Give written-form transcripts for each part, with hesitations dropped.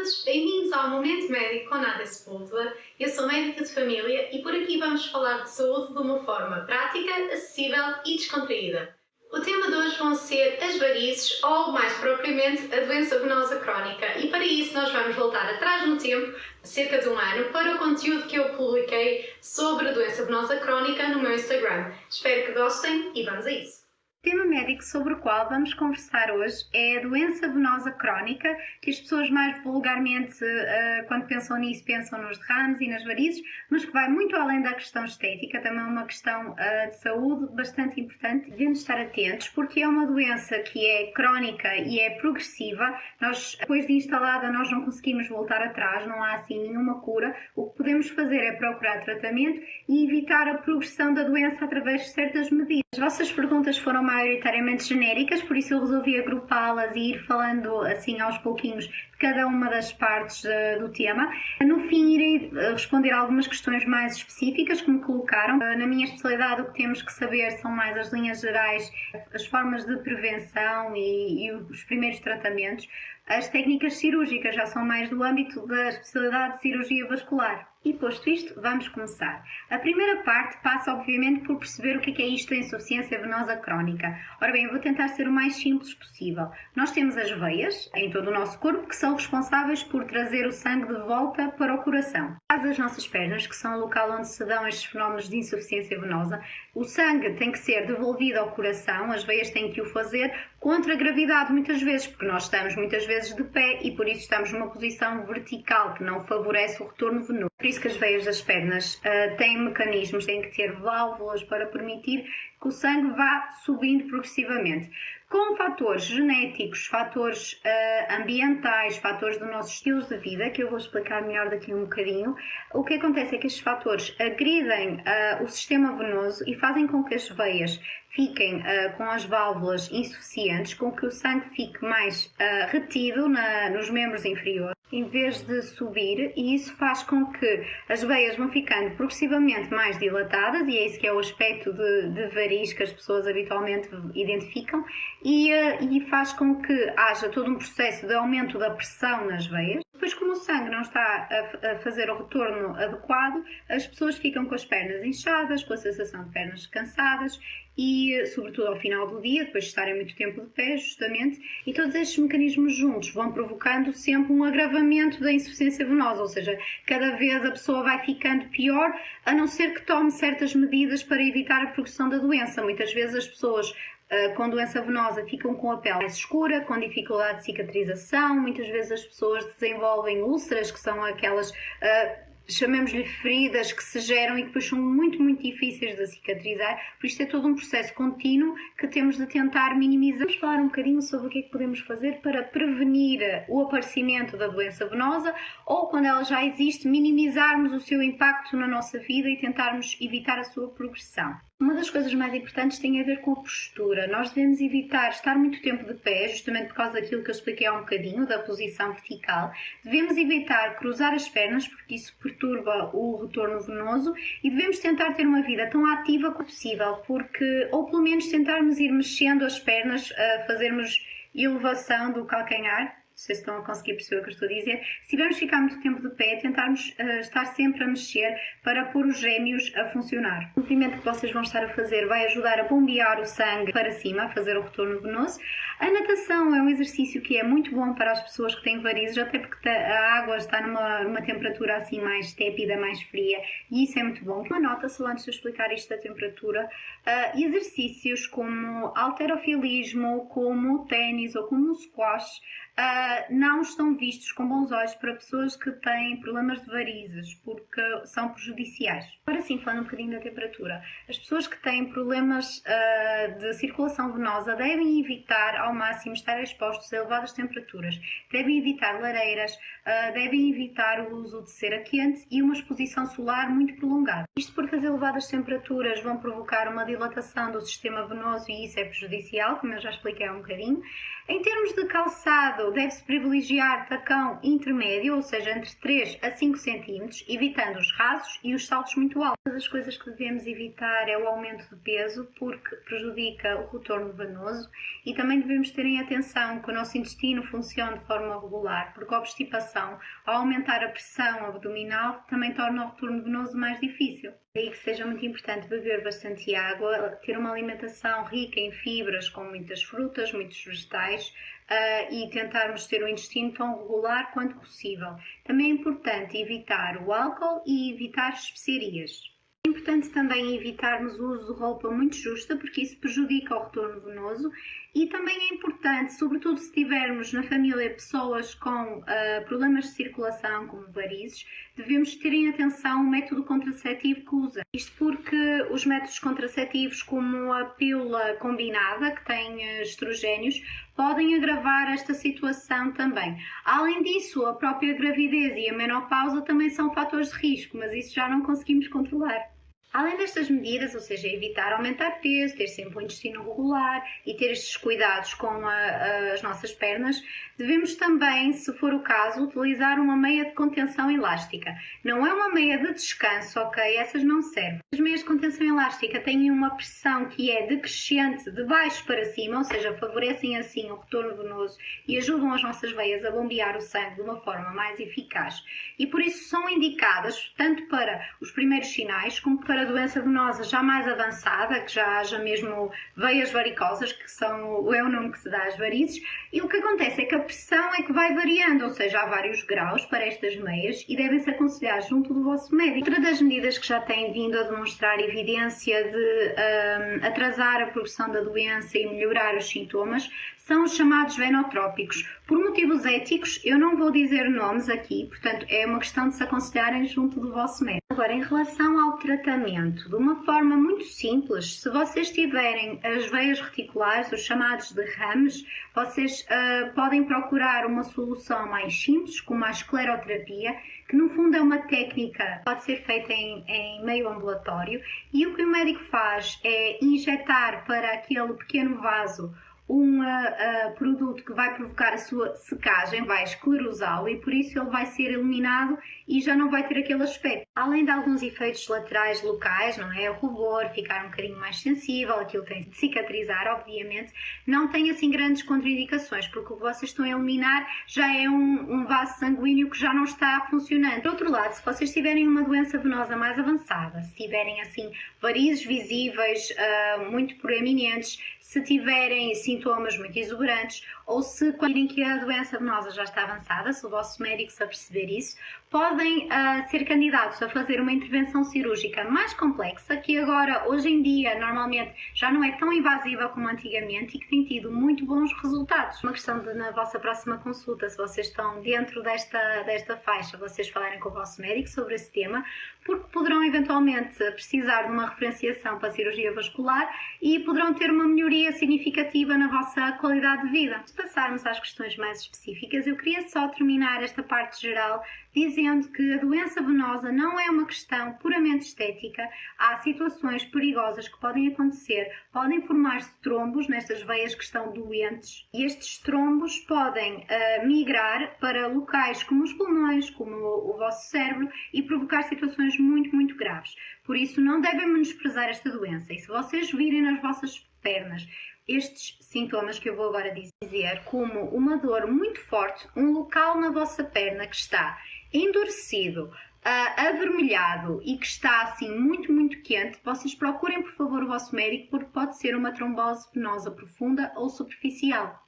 todos, bem-vindos ao Momento Médico com Nádia Sepúlveda. Eu sou médica de família e por aqui vamos falar de saúde de uma forma prática, acessível e descontraída. O tema de hoje vão ser as varizes ou, mais propriamente, a doença venosa crónica, e para isso nós vamos voltar atrás no tempo, cerca de um ano, para o conteúdo que eu publiquei sobre a doença venosa crónica no meu Instagram. Espero que gostem e vamos a isso. O tema médico sobre o qual vamos conversar hoje é a doença venosa crónica, que as pessoas mais vulgarmente, quando pensam nisso, pensam nos derrames e nas varizes, mas que vai muito além da questão estética, também é uma questão de saúde bastante importante. Devemos estar atentos porque é uma doença que é crónica e é progressiva. Nós, depois de instalada, nós não conseguimos voltar atrás, não há assim nenhuma cura. O que podemos fazer é procurar tratamento e evitar a progressão da doença através de certas medidas. As vossas perguntas foram maioritariamente genéricas, por isso eu resolvi agrupá-las e ir falando assim aos pouquinhos de cada uma das partes do tema. No fim irei responder algumas questões mais específicas que me colocaram. Na minha especialidade o que temos que saber são mais as linhas gerais, as formas de prevenção e os primeiros tratamentos. As técnicas cirúrgicas já são mais do âmbito da especialidade de cirurgia vascular. E posto isto, vamos começar. A primeira parte passa obviamente por perceber o que é isto da insuficiência venosa crónica. Ora bem, eu vou tentar ser o mais simples possível. Nós temos as veias em todo o nosso corpo que são responsáveis por trazer o sangue de volta para o coração. As nossas pernas, que são o local onde se dão estes fenómenos de insuficiência venosa, o sangue tem que ser devolvido ao coração, as veias têm que o fazer contra a gravidade muitas vezes, porque nós estamos muitas vezes de pé e por isso estamos numa posição vertical que não favorece o retorno venoso. Por isso que as veias das pernas têm mecanismos, têm que ter válvulas para permitir que o sangue vá subindo progressivamente. Com fatores genéticos, fatores ambientais, fatores do nosso estilo de vida, que eu vou explicar melhor daqui a um bocadinho, o que acontece é que estes fatores agridem o sistema venoso e fazem com que as veias fiquem com as válvulas insuficientes, com que o sangue fique mais retido nos membros inferiores, em vez de subir, e isso faz com que as veias vão ficando progressivamente mais dilatadas, e é esse que é o aspecto de variz que as pessoas habitualmente identificam, e faz com que haja todo um processo de aumento da pressão nas veias. Depois, como o sangue não está a fazer o retorno adequado, as pessoas ficam com as pernas inchadas, com a sensação de pernas cansadas e, sobretudo ao final do dia, depois de estarem muito tempo de pé, justamente, e todos estes mecanismos juntos vão provocando sempre um agravamento da insuficiência venosa, ou seja, cada vez a pessoa vai ficando pior, a não ser que tome certas medidas para evitar a progressão da doença. Muitas vezes as pessoas com doença venosa ficam com a pele mais escura, com dificuldade de cicatrização, muitas vezes as pessoas desenvolvem úlceras, que são aquelas, chamemos-lhe feridas, que se geram e que depois são muito, muito difíceis de cicatrizar, por isto é todo um processo contínuo que temos de tentar minimizar. Vamos falar um bocadinho sobre o que é que podemos fazer para prevenir o aparecimento da doença venosa ou, quando ela já existe, minimizarmos o seu impacto na nossa vida e tentarmos evitar a sua progressão. Uma das coisas mais importantes tem a ver com a postura. Nós devemos evitar estar muito tempo de pé, justamente por causa daquilo que eu expliquei há um bocadinho, da posição vertical. Devemos evitar cruzar as pernas, porque isso perturba o retorno venoso, e devemos tentar ter uma vida tão ativa quanto possível, porque, ou pelo menos tentarmos ir mexendo as pernas, fazermos elevação do calcanhar. Não sei se estão a conseguir perceber o que eu estou a dizer. Se tivermos ficar muito tempo de pé, tentarmos estar sempre a mexer para pôr os gêmeos a funcionar. O movimento que vocês vão estar a fazer vai ajudar a bombear o sangue para cima, a fazer o retorno venoso. A natação é um exercício que é muito bom para as pessoas que têm varizes, até porque a água está numa temperatura assim mais tépida, mais fria, e isso é muito bom. Uma nota, só antes de eu explicar isto da temperatura, exercícios como halterofilismo, como o ténis ou como o squash, não estão vistos com bons olhos para pessoas que têm problemas de varizes, porque são prejudiciais. Agora sim, falando um bocadinho da temperatura, as pessoas que têm problemas de circulação venosa devem evitar ao máximo estar expostos a elevadas temperaturas, devem evitar lareiras, devem evitar o uso de cera quente e uma exposição solar muito prolongada. Isto porque as elevadas temperaturas vão provocar uma dilatação do sistema venoso e isso é prejudicial, como eu já expliquei há um bocadinho. Em termos de calçado, deve deve-se privilegiar tacão intermédio, ou seja, entre 3 a 5 cm, evitando os rasos e os saltos muito altos. Uma das coisas que devemos evitar é o aumento de peso, porque prejudica o retorno venoso, e também devemos ter em atenção que o nosso intestino funcione de forma regular, porque a obstipação, ao aumentar a pressão abdominal, também torna o retorno venoso mais difícil. Daí que seja muito importante beber bastante água, ter uma alimentação rica em fibras, com muitas frutas, muitos vegetais, e tentarmos ter o intestino tão regular quanto possível. Também é importante evitar o álcool e evitar especiarias. É importante também evitarmos o uso de roupa muito justa, porque isso prejudica o retorno venoso, e também é importante, sobretudo se tivermos na família pessoas com problemas de circulação, como varizes, devemos ter em atenção o método contraceptivo que usa. Isto porque os métodos contraceptivos, como a pílula combinada, que tem estrogénios, podem agravar esta situação também. Além disso, a própria gravidez e a menopausa também são fatores de risco, mas isso já não conseguimos controlar. Além destas medidas, ou seja, evitar aumentar peso, ter sempre um intestino regular e ter estes cuidados com as nossas pernas, devemos também, se for o caso, utilizar uma meia de contenção elástica. Não é uma meia de descanso, ok? Essas não servem. As meias de contenção elástica têm uma pressão que é decrescente de baixo para cima, ou seja, favorecem assim o retorno venoso e ajudam as nossas veias a bombear o sangue de uma forma mais eficaz. E por isso são indicadas tanto para os primeiros sinais como para a doença venosa já mais avançada, que já haja mesmo veias varicosas, que é o nome que se dá às varizes, e o que acontece é que a pressão é que vai variando, ou seja, há vários graus para estas meias e devem-se aconselhar junto do vosso médico. Outra das medidas que já tem vindo a demonstrar evidência de atrasar a progressão da doença e melhorar os sintomas são os chamados venotrópicos. Por motivos éticos, eu não vou dizer nomes aqui, portanto, é uma questão de se aconselharem junto do vosso médico. Agora, em relação ao tratamento, de uma forma muito simples, se vocês tiverem as veias reticulares, os chamados derrames, vocês podem procurar uma solução mais simples, como a escleroterapia, que no fundo é uma técnica que pode ser feita em meio ambulatório, e o que o médico faz é injetar para aquele pequeno vaso um produto que vai provocar a sua secagem, vai esclerosá-lo e por isso ele vai ser eliminado e já não vai ter aquele aspecto. Além de alguns efeitos laterais locais, não é? O rubor, ficar um bocadinho mais sensível, aquilo tem de cicatrizar, obviamente, não tem assim grandes contraindicações, porque o que vocês estão a eliminar já é um vaso sanguíneo que já não está funcionando. Por outro lado, se vocês tiverem uma doença venosa mais avançada, se tiverem assim varizes visíveis muito proeminentes, se tiverem sintomas muito exuberantes ou se virem que a doença venosa já está avançada, se o vosso médico se aperceber isso, podem ser candidatos a fazer uma intervenção cirúrgica mais complexa, que agora, hoje em dia, normalmente já não é tão invasiva como antigamente e que tem tido muito bons resultados. Uma questão de, na vossa próxima consulta, se vocês estão dentro desta faixa, vocês falarem com o vosso médico sobre esse tema, porque poderão eventualmente precisar de uma referenciação para a cirurgia vascular e poderão ter uma melhoria significativa na vossa qualidade de vida. Se passarmos às questões mais específicas, eu queria só terminar esta parte geral dizendo que a doença venosa não é uma questão puramente estética. Há situações perigosas que podem acontecer, podem formar-se trombos nestas veias que estão doentes e estes trombos podem migrar para locais como os pulmões, como o vosso cérebro e provocar situações muito, muito graves. Por isso não devem menosprezar esta doença e se vocês virem nas vossas pernas estes sintomas que eu vou agora dizer, como uma dor muito forte, um local na vossa perna que está endurecido, avermelhado e que está assim muito, muito quente, vocês procurem por favor o vosso médico porque pode ser uma trombose venosa profunda ou superficial.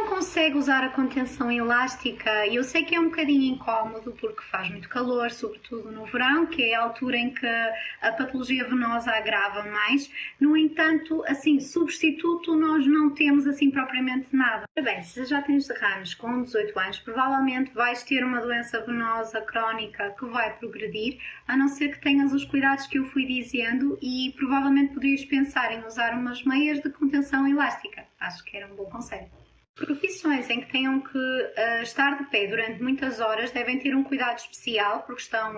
Consegue usar a contenção elástica e eu sei que é um bocadinho incómodo porque faz muito calor, sobretudo no verão, que é a altura em que a patologia venosa agrava mais. No entanto, assim, substituto nós não temos assim propriamente nada. Bem, se já tens derrames com 18 anos, provavelmente vais ter uma doença venosa crónica que vai progredir, a não ser que tenhas os cuidados que eu fui dizendo e provavelmente poderias pensar em usar umas meias de contenção elástica. Acho que era um bom conselho. Profissões em que tenham que estar de pé durante muitas horas devem ter um cuidado especial porque estão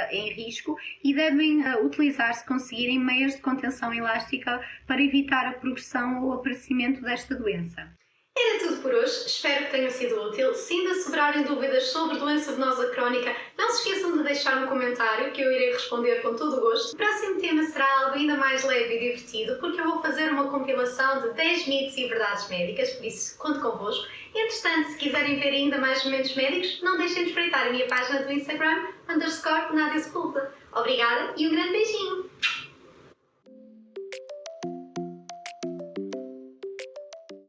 em risco e devem utilizar, se conseguirem, meias de contenção elástica para evitar a progressão ou o aparecimento desta doença. Era tudo por hoje, espero que tenha sido útil. Se ainda sobrarem dúvidas sobre doença venosa crónica, não se esqueçam de deixar um comentário que eu irei responder com todo o gosto. O próximo tema será algo ainda mais leve e divertido, porque eu vou fazer uma compilação de 10 mitos e verdades médicas, por isso conto convosco. Entretanto, se quiserem ver ainda mais momentos médicos, não deixem de espreitar a minha página do Instagram, _Nadia Sepúlveda. Obrigada e um grande beijinho!